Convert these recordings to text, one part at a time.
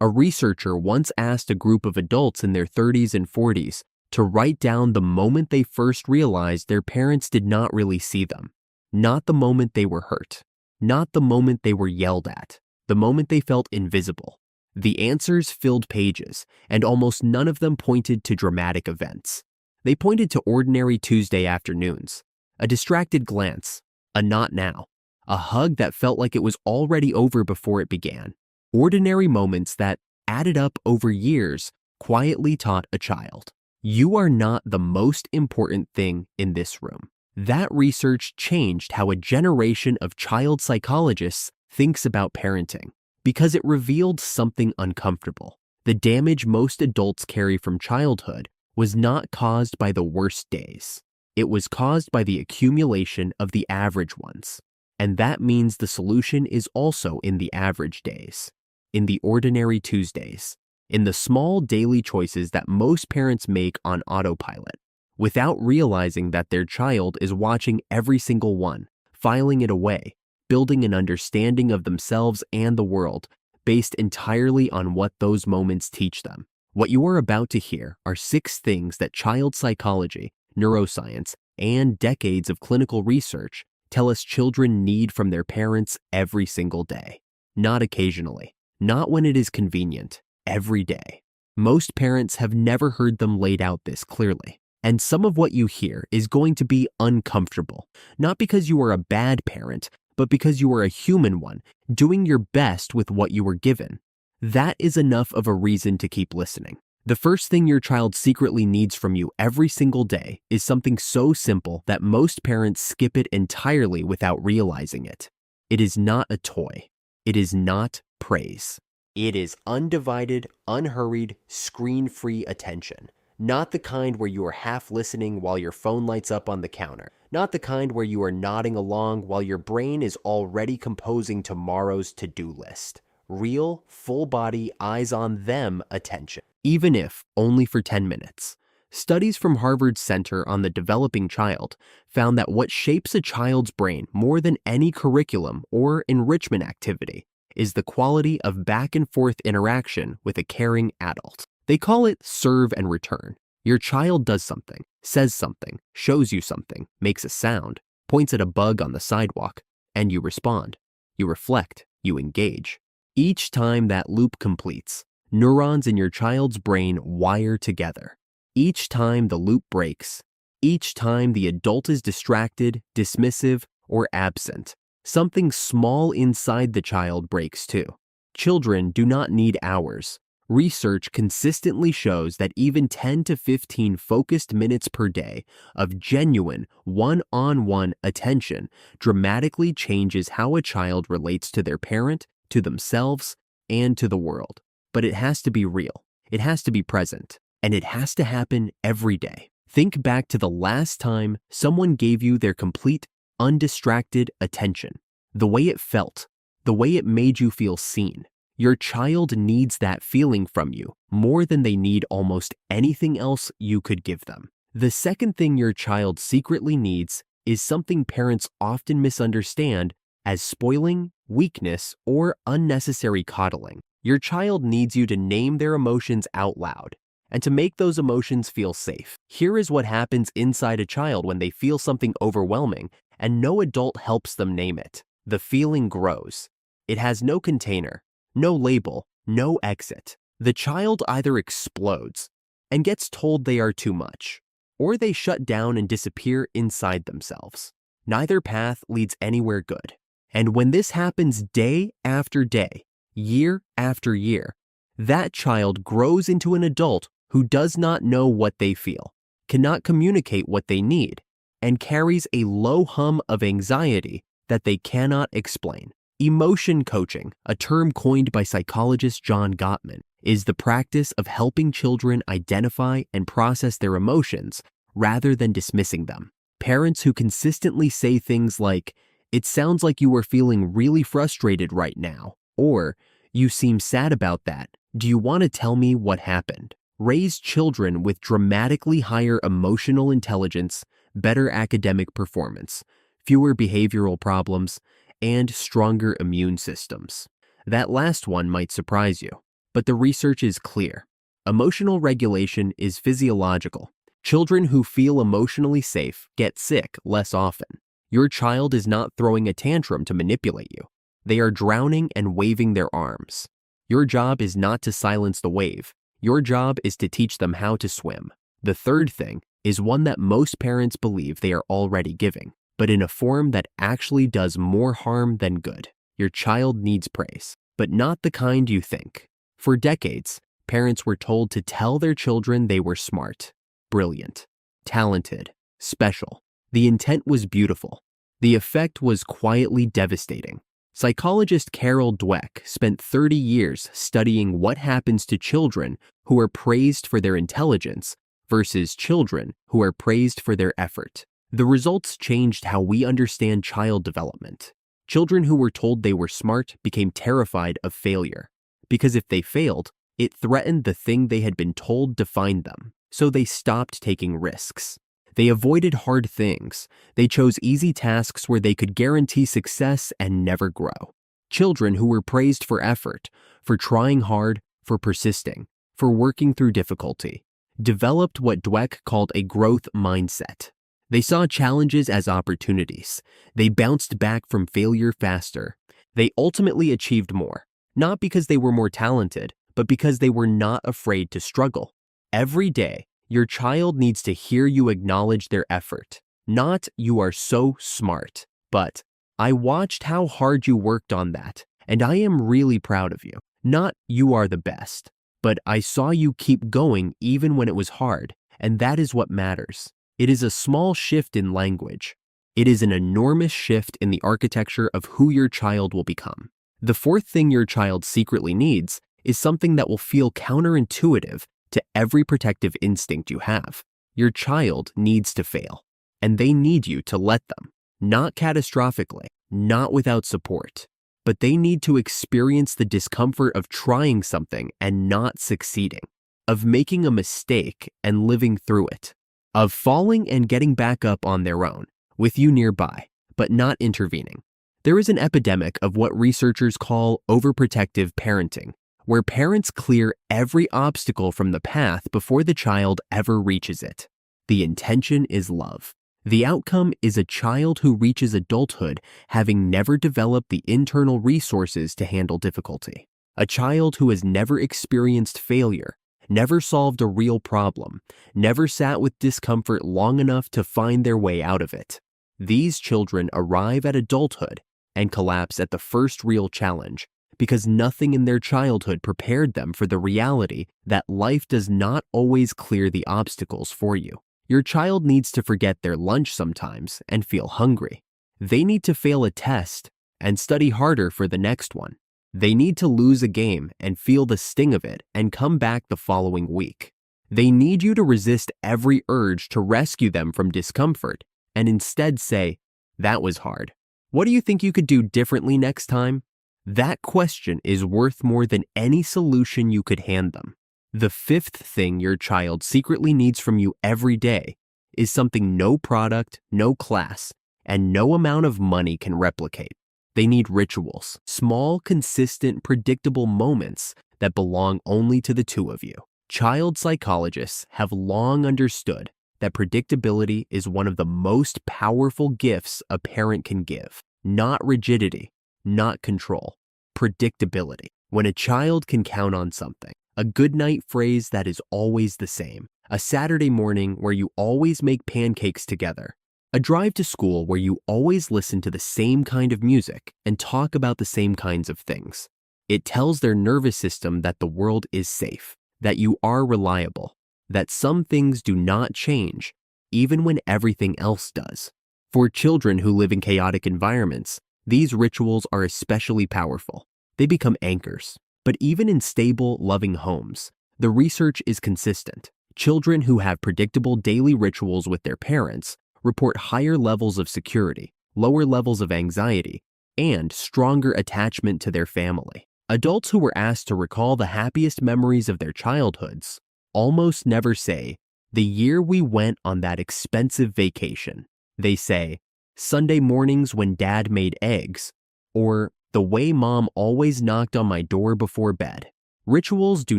A researcher once asked a group of adults in their 30s and 40s to write down the moment they first realized their parents did not really see them. Not the moment they were hurt. Not the moment they were yelled at. The moment they felt invisible. The answers filled pages, and almost none of them pointed to dramatic events. They pointed to ordinary Tuesday afternoons, a distracted glance, a not now, a hug that felt like it was already over before it began. Ordinary moments that, added up over years, quietly taught a child, you are not the most important thing in this room. That research changed how a generation of child psychologists thinks about parenting, because it revealed something uncomfortable. The damage most adults carry from childhood was not caused by the worst days. It was caused by the accumulation of the average ones. And that means the solution is also in the average days, in the ordinary Tuesdays, in the small daily choices that most parents make on autopilot, without realizing that their child is watching every single one, filing it away, building an understanding of themselves and the world based entirely on what those moments teach them. What you are about to hear are 6 things that child psychology, neuroscience, and decades of clinical research tell us children need from their parents every single day. Not occasionally, not when it is convenient, every day. Most parents have never heard them laid out this clearly. And some of what you hear is going to be uncomfortable, not because you are a bad parent, but because you are a human one, doing your best with what you were given. That is enough of a reason to keep listening. The first thing your child secretly needs from you every single day is something so simple that most parents skip it entirely without realizing it. It is not a toy. It is not praise. It is undivided, unhurried, screen-free attention. Not the kind where you are half listening while your phone lights up on the counter. Not the kind where you are nodding along while your brain is already composing tomorrow's to-do list. Real, full-body, eyes-on-them attention, even if only for 10 minutes. Studies from Harvard's Center on the Developing Child found that what shapes a child's brain more than any curriculum or enrichment activity is the quality of back-and-forth interaction with a caring adult. They call it serve and return. Your child does something, says something, shows you something, makes a sound, points at a bug on the sidewalk, and you respond. You reflect, you engage. Each time that loop completes, neurons in your child's brain wire together. Each time the loop breaks, each time the adult is distracted, dismissive, or absent, something small inside the child breaks too. Children do not need hours. Research consistently shows that even 10 to 15 focused minutes per day of genuine one-on-one attention dramatically changes how a child relates to their parent, to themselves, and to the world. But it has to be real. It has to be present. And it has to happen every day. Think back to the last time someone gave you their complete, undistracted attention. The way it felt. The way it made you feel seen. Your child needs that feeling from you more than they need almost anything else you could give them. The second thing your child secretly needs is something parents often misunderstand as spoiling, weakness, or unnecessary coddling. Your child needs you to name their emotions out loud and to make those emotions feel safe. Here is what happens inside a child when they feel something overwhelming and no adult helps them name it. The feeling grows. It has no container. No label, no exit. The child either explodes and gets told they are too much, or they shut down and disappear inside themselves. Neither path leads anywhere good. And when this happens day after day, year after year, that child grows into an adult who does not know what they feel, cannot communicate what they need, and carries a low hum of anxiety that they cannot explain. Emotion coaching, a term coined by psychologist John Gottman, is the practice of helping children identify and process their emotions rather than dismissing them. Parents who consistently say things like, "It sounds like you are feeling really frustrated right now," or "You seem sad about that. Do you want to tell me what happened?" raise children with dramatically higher emotional intelligence, better academic performance, fewer behavioral problems, and stronger immune systems. That last one might surprise you. But the research is clear. Emotional regulation is physiological. Children who feel emotionally safe get sick less often. Your child is not throwing a tantrum to manipulate you. They are drowning and waving their arms. Your job is not to silence the wave. Your job is to teach them how to swim. The third thing is one that most parents believe they are already giving, but in a form that actually does more harm than good. Your child needs praise, but not the kind you think. For decades, parents were told to tell their children they were smart, brilliant, talented, special. The intent was beautiful. The effect was quietly devastating. Psychologist Carol Dweck spent 30 years studying what happens to children who are praised for their intelligence versus children who are praised for their effort. The results changed how we understand child development. Children who were told they were smart became terrified of failure, because if they failed, it threatened the thing they had been told defined them, so they stopped taking risks. They avoided hard things. They chose easy tasks where they could guarantee success and never grow. Children who were praised for effort, for trying hard, for persisting, for working through difficulty, developed what Dweck called a growth mindset. They saw challenges as opportunities. They bounced back from failure faster. They ultimately achieved more, not because they were more talented, but because they were not afraid to struggle. Every day, your child needs to hear you acknowledge their effort. Not, "You are so smart," but, "I watched how hard you worked on that, and I am really proud of you." Not, "You are the best," but, "I saw you keep going even when it was hard, and that is what matters." It is a small shift in language. It is an enormous shift in the architecture of who your child will become. The fourth thing your child secretly needs is something that will feel counterintuitive to every protective instinct you have. Your child needs to fail, and they need you to let them. Not catastrophically, not without support, but they need to experience the discomfort of trying something and not succeeding, of making a mistake and living through it, of falling and getting back up on their own, with you nearby, but not intervening. There is an epidemic of what researchers call overprotective parenting, where parents clear every obstacle from the path before the child ever reaches it. The intention is love. The outcome is a child who reaches adulthood having never developed the internal resources to handle difficulty. A child who has never experienced failure, never solved a real problem, never sat with discomfort long enough to find their way out of it. These children arrive at adulthood and collapse at the first real challenge, because nothing in their childhood prepared them for the reality that life does not always clear the obstacles for you. Your child needs to forget their lunch sometimes and feel hungry. They need to fail a test and study harder for the next one. They need to lose a game and feel the sting of it and come back the following week. They need you to resist every urge to rescue them from discomfort and instead say, "That was hard. What do you think you could do differently next time?" That question is worth more than any solution you could hand them. The fifth thing your child secretly needs from you every day is something no product, no class, and no amount of money can replicate. They need rituals, small, consistent, predictable moments that belong only to the two of you. Child psychologists have long understood that predictability is one of the most powerful gifts a parent can give. Not rigidity, not control. Predictability. When a child can count on something, a goodnight phrase that is always the same, a Saturday morning where you always make pancakes together, a drive to school where you always listen to the same kind of music and talk about the same kinds of things. It tells their nervous system that the world is safe, that you are reliable, that some things do not change, even when everything else does. For children who live in chaotic environments, these rituals are especially powerful. They become anchors. But even in stable, loving homes, the research is consistent. Children who have predictable daily rituals with their parents report higher levels of security, lower levels of anxiety, and stronger attachment to their family. Adults who were asked to recall the happiest memories of their childhoods almost never say, "The year we went on that expensive vacation." They say, "Sunday mornings when Dad made eggs," or "the way Mom always knocked on my door before bed." Rituals do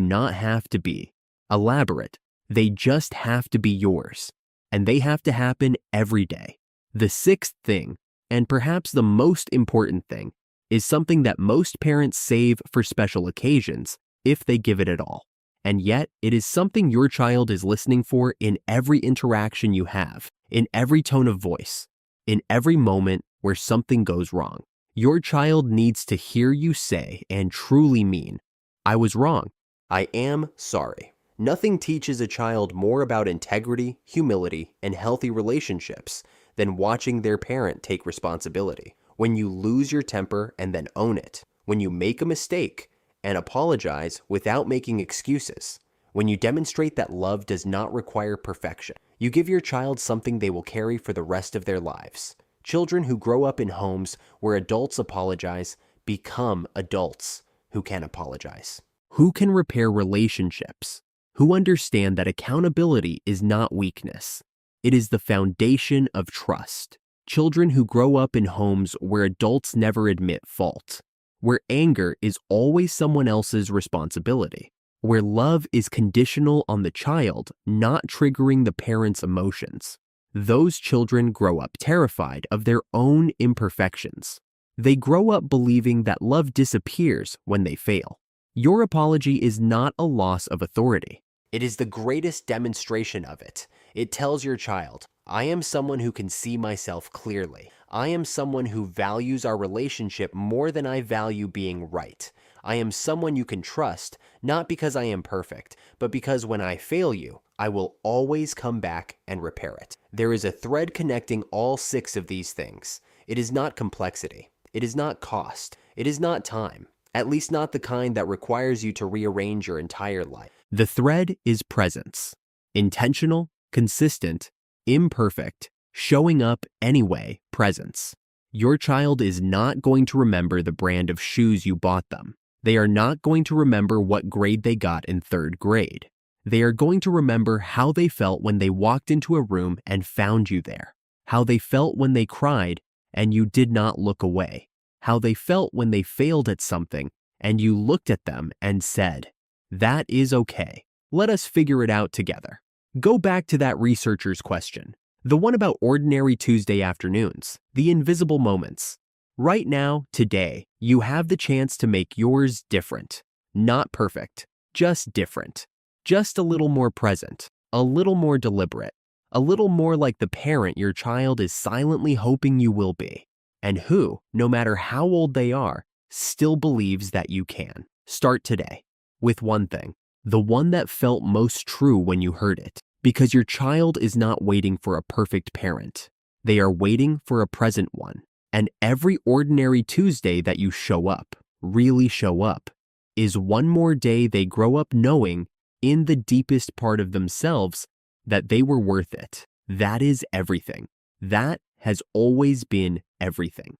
not have to be elaborate. They just have to be yours. And they have to happen every day. The sixth thing, and perhaps the most important thing, is something that most parents save for special occasions if they give it at all. And yet, it is something your child is listening for in every interaction you have, in every tone of voice, in every moment where something goes wrong. Your child needs to hear you say and truly mean, "I was wrong. I am sorry." Nothing teaches a child more about integrity, humility, and healthy relationships than watching their parent take responsibility. When you lose your temper and then own it. When you make a mistake and apologize without making excuses. When you demonstrate that love does not require perfection. You give your child something they will carry for the rest of their lives. Children who grow up in homes where adults apologize become adults who can apologize. Who can repair relationships? Who understand that accountability is not weakness. It is the foundation of trust. Children who grow up in homes where adults never admit fault, where anger is always someone else's responsibility, where love is conditional on the child, not triggering the parent's emotions. Those children grow up terrified of their own imperfections. They grow up believing that love disappears when they fail. Your apology is not a loss of authority. It is the greatest demonstration of it. It tells your child, "I am someone who can see myself clearly. I am someone who values our relationship more than I value being right. I am someone you can trust, not because I am perfect, but because when I fail you, I will always come back and repair it." There is a thread connecting all six of these things. It is not complexity. It is not cost. It is not time. At least not the kind that requires you to rearrange your entire life. The thread is presence. Intentional, consistent, imperfect, showing up anyway, presence. Your child is not going to remember the brand of shoes you bought them. They are not going to remember what grade they got in third grade. They are going to remember how they felt when they walked into a room and found you there. How they felt when they cried and you did not look away. How they felt when they failed at something and you looked at them and said, "That is okay. Let us figure it out together." Go back to that researcher's question, the one about ordinary Tuesday afternoons, the invisible moments. Right now, today, you have the chance to make yours different. Not perfect, just different. Just a little more present, a little more deliberate, a little more like the parent your child is silently hoping you will be, and who, no matter how old they are, still believes that you can. Start today with one thing, the one that felt most true when you heard it, because your child is not waiting for a perfect parent. They are waiting for a present one. And every ordinary Tuesday that you show up, really show up, is one more day they grow up knowing in the deepest part of themselves that they were worth it. That is everything. That has always been everything.